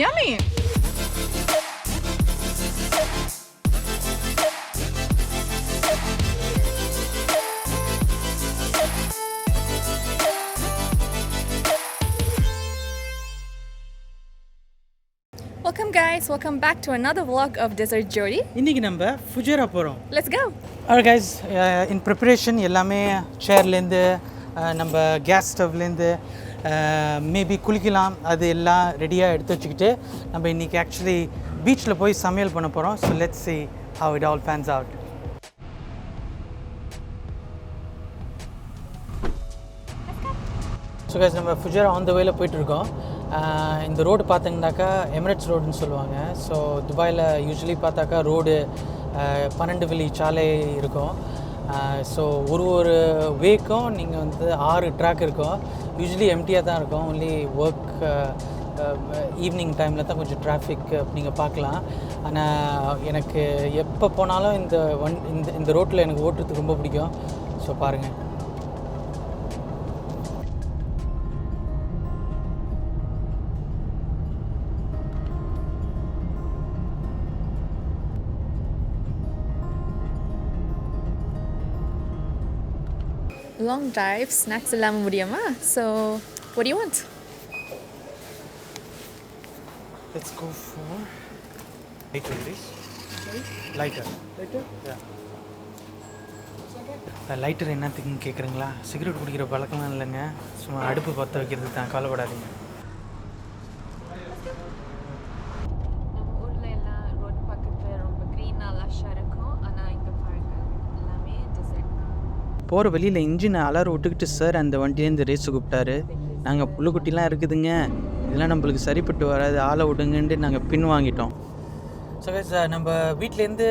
Yummy. Welcome guys, welcome back to another vlog of Desert Jodi. இன்னைக்கு நம்ம Fujairah போறோம். Let's go. Alright guys, in preparation எல்லாமே சேர்ல இருந்து நம்ம கேஸ் ஸ்டவ்ல இருந்து மேபி குளிக்கலாம் அது எல்லாம் ரெடியா எடுத்து வச்சுக்கிட்டு நம்ம இன்னைக்கு ஆக்சுவலி பீச்ல போய் சமையல் பண்ண போறோம். So let's see how it all pans out. So guys நம்ம Fujairah ஆன் த வேல போயிட்டுருக்கோம். இந்த ரோடு பார்த்தீங்கன்னாக்கா எமிரேட்ஸ் ரோடுன்னு சொல்லுவாங்க. ஸோ துபாயில் யூஸ்வலி பார்த்தாக்கா ரோடு 12 வழி சாலை இருக்கும். ஸோ ஒரு வேக்கும் நீங்கள் வந்து 6 ட்ராக் இருக்கும். யூஸ்வலி எம்டியாக தான் இருக்கும். ஒன்லி ஒர்க் ஈவினிங் டைமில் தான் கொஞ்சம் டிராஃபிக் நீங்கள் பார்க்கலாம். ஆனால் எனக்கு எப்போ போனாலும் இந்த ரோட்டில் எனக்கு ஓட்டுறதுக்கு ரொம்ப பிடிக்கும். ஸோ பாருங்கள். Long drive, snacks இல்லாம முடியுமா? So, what do you want? Let's go for lighter, please. Sorry? Lighter. Lighter? Yeah. Lighter என்னத்துக்குன்னு கேட்குறீங்களா? சிகரெட் குடிக்கிற பழக்கம்லாம் இல்லைங்க. சும்மா அடுப்பு பற்ற வைக்கிறதுக்கு தான், கவலைப்படாதீங்க. ஊர்ல எல்லாம் ரோட் பக்கத்துல ரொம்ப க்ரீனா லஷ்ஷா இருக்கும். ஆனா இங்க பாருங்க எல்லாமே டெசர்ட் தான். போகிற வழியில் இன்ஜினை அலற விட்டுக்கிட்டு சார் அந்த வண்டியிலேருந்து ரேஸு கூப்பிட்டாரு. நாங்கள் புல்லுக்குட்டிலாம் இருக்குதுங்க, இதெல்லாம் நம்மளுக்கு சரிப்பட்டு வராது, ஆளை விடுங்கன்ட்டு நாங்கள் பின் வாங்கிட்டோம். ஸோ கைஸ் நம்ம வீட்டிலேருந்து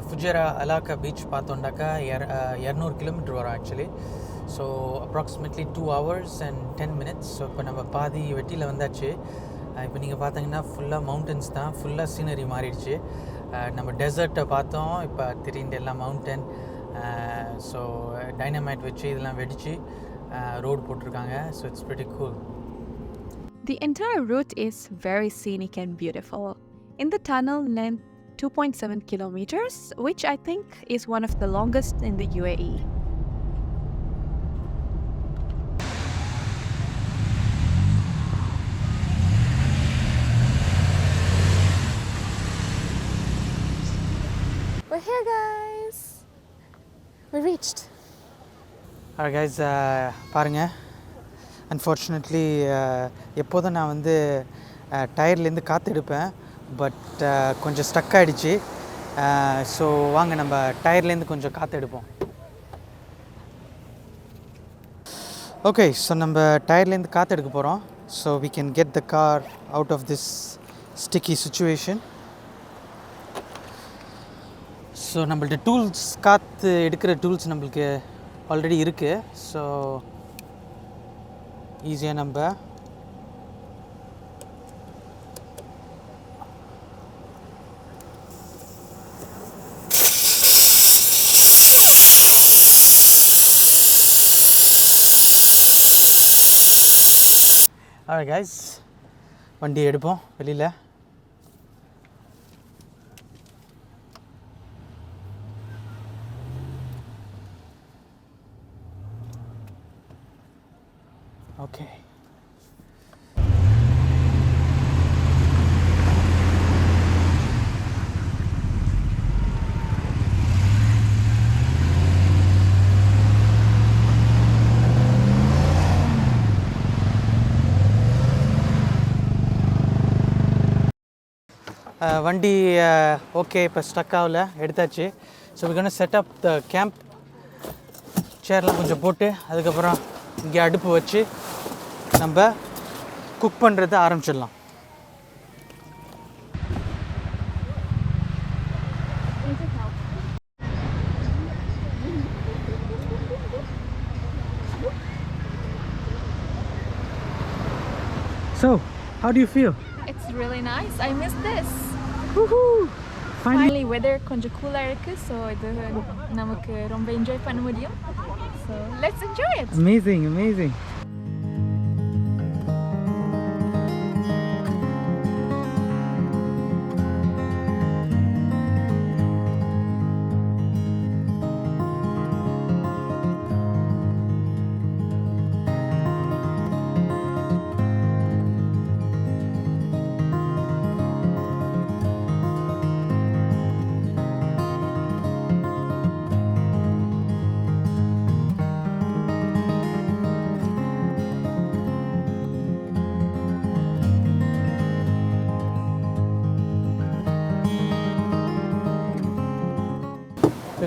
Fujairah Aqah Beach பார்த்தோம்னாக்கா 200 கிலோமீட்டர் வரும் actually. So approximately 2 hours and 10 minutes. So இப்போ நம்ம பாதி வெட்டியில் வந்தாச்சு. இப்போ நீங்கள் பார்த்தீங்கன்னா ஃபுல்லாக மவுண்டன்ஸ் தான், ஃபுல்லாக சீனரி மாறிடுச்சு. நம்ம டெசர்ட்டை பார்த்தோம், இப்போ திடீர்னு எல்லாம் மவுண்டன். ஸோ டைனமைட் வச்சு இதெல்லாம் வெடிச்சு ரோடு போட்டிருக்காங்க. So it's pretty cool. The entire route is very scenic and beautiful. In the tunnel length 2.7 kilometers, which I think is one of the longest in the UAE. We're here guys. We reached. Alright guys, பாருங்கள். Unfortunately எப்போதும் நான் வந்து டயர்லேருந்து காற்று எடுப்பேன், but கொஞ்சம் stuck ஆகிடுச்சு. So வாங்க நம்ம டயர்லேருந்து கொஞ்சம் காற்று எடுப்போம். ஓகே, ஸோ நம்ம டயர்லேருந்து காற்று எடுக்க போகிறோம். So we can get the car out of this sticky situation. So நம்மள்ட்ட டூல்ஸ், காற்று எடுக்கிற டூல்ஸ் நம்மளுக்கு ஆல்ரெடி இருக்குது. ஸோ ஈஸியாக நம்ம alright guys, வண்டி எடுப்போம் வெளியில். ஓகே, வண்டி ஓகே, இப்போ ஸ்டக் ஆகல, எடுத்தாச்சு. So we're gonna set up the camp. சேர்லாம் கொஞ்சம் போட்டு அதுக்கப்புறம் இங்கே அடுப்பு வச்சு நம்ம குக் பண்ணுறதை ஆரம்பிச்சிடலாம். So, how do you feel? It's really nice. I miss this. Woohoo! Finally weather கொஞ்சம் கூலா இருக்கு. So இது நமக்கு ரொம்ப என்ஜாய் பண்ண முடியும். So let's enjoy it. Amazing, amazing.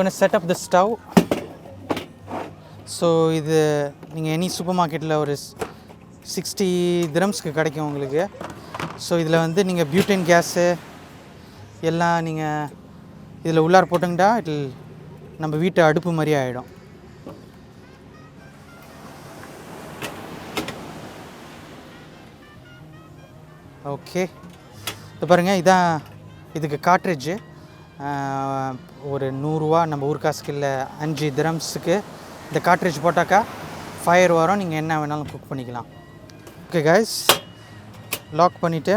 going to set up the stove. So இது நீங்கள் எனி சூப்பர் மார்க்கெட்டில் ஒரு 60 dirhamsக்கு கிடைக்கும் உங்களுக்கு. ஸோ இதில் வந்து நீங்கள் பியூட்டன் கேஸு எல்லாம் நீங்கள் இதில் உள்ளார போட்டுங்கிட்டா நம்ம வீட்டு அடுப்பு மாதிரி ஆகிடும். ஓகே, இப்போ பாருங்கள், இதான் இதுக்கு காட்ரேஜு. ஒரு 100 ரூபா நம்ம ஊர் காசுக்கு இல்லை 5 dirhamsக்கு இந்த காட்ரேஜ் போட்டாக்கா ஃபயர் வரும், நீங்கள் என்ன வேணாலும் குக் பண்ணிக்கலாம். ஓகே கைஸ், லாக் பண்ணிவிட்டு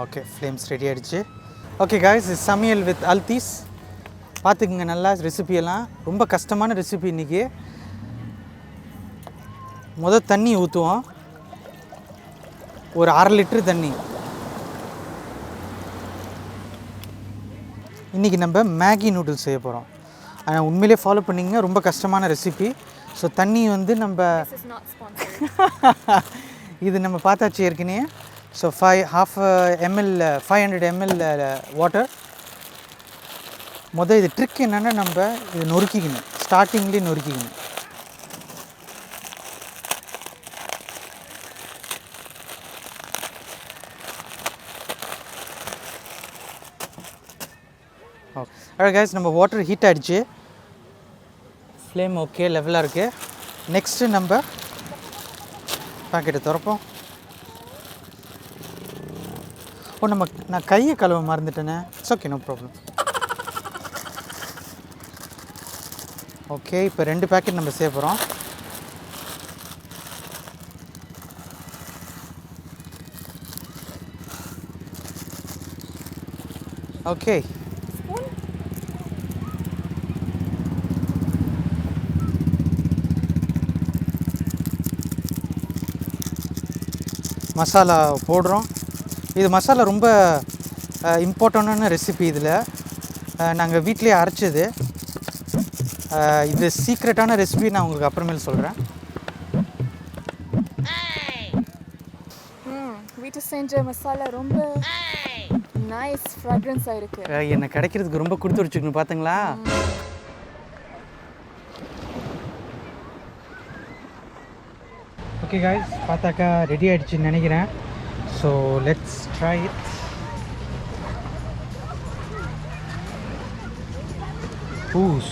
ஓகே ஃப்ளேம்ஸ் ரெடி ஆகிடுச்சு. ஓகே கைஸ், இது சமையல் வித் அல்தீஸ். பார்த்துக்குங்க நல்லா ரெசிபியெல்லாம். ரொம்ப கஷ்டமான ரெசிபி இன்றைக்கி. தண்ணி ஊற்றுவோம், ஒரு 1/2 லிட்டர் தண்ணி. இன்றைக்கி நம்ம மேகி நூடுல்ஸ் செய்ய போகிறோம். ஆனால் உண்மையிலே ஃபாலோ பண்ணிங்க, ரொம்ப கஷ்டமான ரெசிபி. ஸோ தண்ணி வந்து நம்ம இது நம்ம பார்த்தாச்சு ஏற்கனவே. So 500 ml water. இது ட்ரிக் என்னென்னா, நம்ம இது நொறுக்கிக்கணும், ஸ்டார்டிங்லேயே நொறுக்கிக்கணும். ஓகே கைஸ், நம்ம வாட்டர் ஹீட் ஆகிடுச்சு, ஃப்ளேம் ஓகே லெவலாக இருக்குது. நெக்ஸ்ட்டு நம்ம பாக்கெட்டை திறப்போம். நான் கையை கழுவ மறந்துட்டேனே. It's okay, no problem. Okay, இப்போ 2 பேக்கெட் நம்ம செய்ய போகிறோம். ஓகே, மசாலா போடுறோம். இது மசாலா ரொம்ப இம்பார்ட்டண்டான ரெசிபி. இதில் நாங்கள் வீட்டிலே அரைச்சது. இது சீக்ரெட்டான ரெசிபி, நான் உங்களுக்கு அப்புறமேல் சொல்கிறேன். வீட்டு செஞ்ச மசாலா ரொம்ப நைஸ் ஃப்ராக்ரன்ஸாக இருக்குது. என்ன கிடைக்கிறதுக்கு ரொம்ப கொடுத்து வச்சுக்கணும், பார்த்தீங்களா? ஓகே காய்ஸ், பார்த்தாக்கா ரெடி ஆகிடுச்சின்னு நினைக்கிறேன். So let's try it.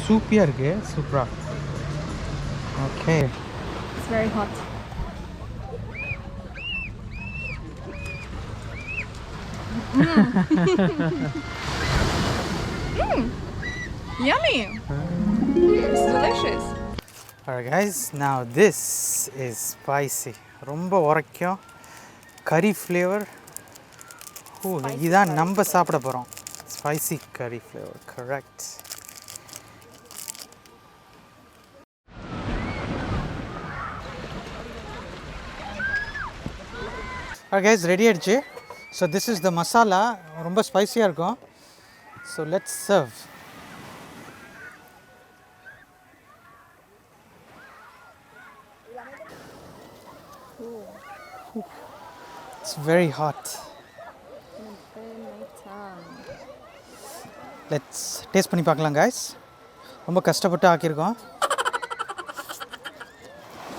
சூப்பியாக இருக்குது, சூப்பராக. Okay, it's very hot. Yummy. It's delicious. Alright guys, now this is spicy. ரொம்ப உரைக்கும், கறி ஃப்ளேவர். இதான் நம்ம சாப்பிட போகிறோம், spicy curry flavour. Correct. Alright guys, ready ஆயிடுச்சு. So this is the masala. ரொம்ப ஸ்பைசியாக இருக்கும். So let's serve. It's very hot. Let's taste பண்ணி பார்க்கலாம் guys. ரொம்ப கஷ்டப்பட்டு ஆக்கியிருக்கோம்.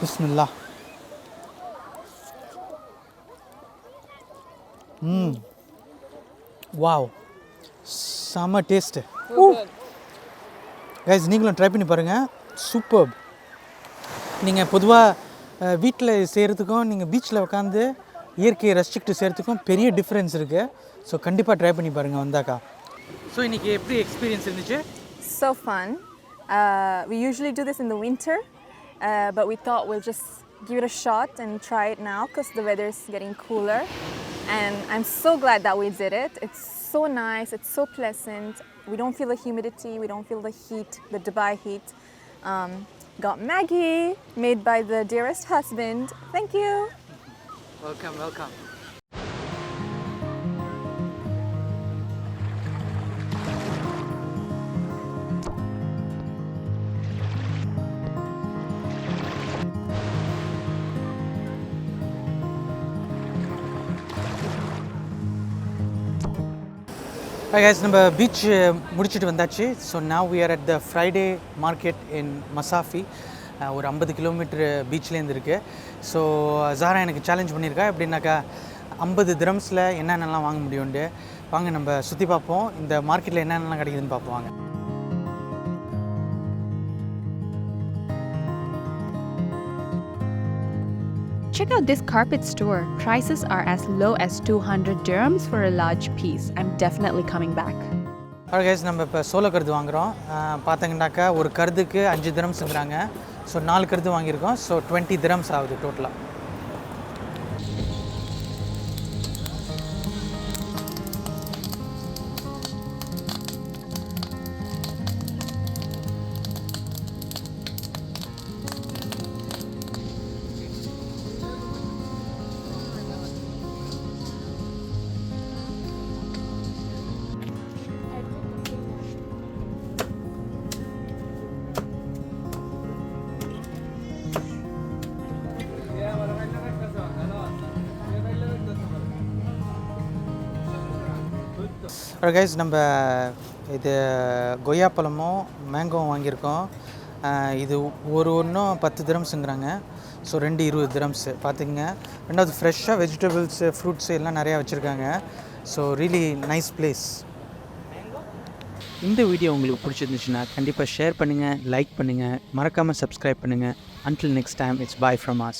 பிஸ்மில்லா. வாவ், செம்ம டேஸ்ட்டு. கைஸ், நீங்களும் ட்ரை பண்ணி பாருங்கள், சூப்பர். நீங்கள் பொதுவாக வீட்டில் செய்கிறதுக்கும் நீங்கள் பீச்சில் உட்காந்து இயற்கையை ரசிச்சுக்கிட்டு செய்கிறதுக்கும் பெரிய டிஃப்ரென்ஸ் இருக்குது. ஸோ கண்டிப்பாக ட்ரை பண்ணி பாருங்கள் வந்தாக்கா. ஸோ இன்றைக்கி எப்படி எக்ஸ்பீரியன்ஸ் இருந்துச்சு? So fun. We usually do this in the winter, but we thought we'll just give it a shot and try it now because the weather is getting cooler. And I'm so glad that we did it. It's so nice, it's so pleasant. We don't feel the humidity, we don't feel the heat, the Dubai heat. Got Maggie, made by the dearest husband. Thank you. Welcome, welcome. guys, நம்ம beach முடிச்சுட்டு வந்தாச்சு. So now we are at the Friday market in Masafi. ஒரு 50 kilometre பீச்லேருந்து இருக்குது. So ஜாரா எனக்கு challenge பண்ணியிருக்கா எப்படின்னாக்கா 50 திரம்ஸில் என்னென்னலாம் வாங்க முடியும்ட்டு. வாங்க நம்ம சுற்றி பார்ப்போம், இந்த மார்க்கெட்டில் என்னென்னலாம் கிடைக்குதுன்னு பார்ப்போம் வாங்க. Check out this carpet store. Prices are as low as 200 dirhams for a large piece. I'm definitely coming back. Alright guys, நம்ம இப்போ சோள கருது வாங்குகிறோம். பார்த்தீங்கன்னாக்கா ஒரு கருதுக்கு 5 திரம்ஸுங்கிறாங்க. ஸோ 4 கருது வாங்கியிருக்கோம். ஸோ 20 திரம்ஸ் ஆகுது டோட்டலாக. கைஸ், நம்ம இது கொய்யா பழமும் மேங்கோவும் வாங்கியிருக்கோம். இது ஒன்றும் 10 திரம்ஸுங்கிறாங்க. ஸோ 2 20 திரம்ஸு பார்த்துங்க. ரெண்டாவது ஃப்ரெஷ்ஷாக வெஜிடபிள்ஸு ஃப்ரூட்ஸு எல்லாம் நிறையா வச்சுருக்காங்க. So really nice place. இந்த வீடியோ உங்களுக்கு பிடிச்சிருந்துச்சுன்னா கண்டிப்பாக ஷேர் பண்ணுங்கள், லைக் பண்ணுங்கள், மறக்காமல் சப்ஸ்கிரைப் பண்ணுங்கள். Until next time, it's bye from us.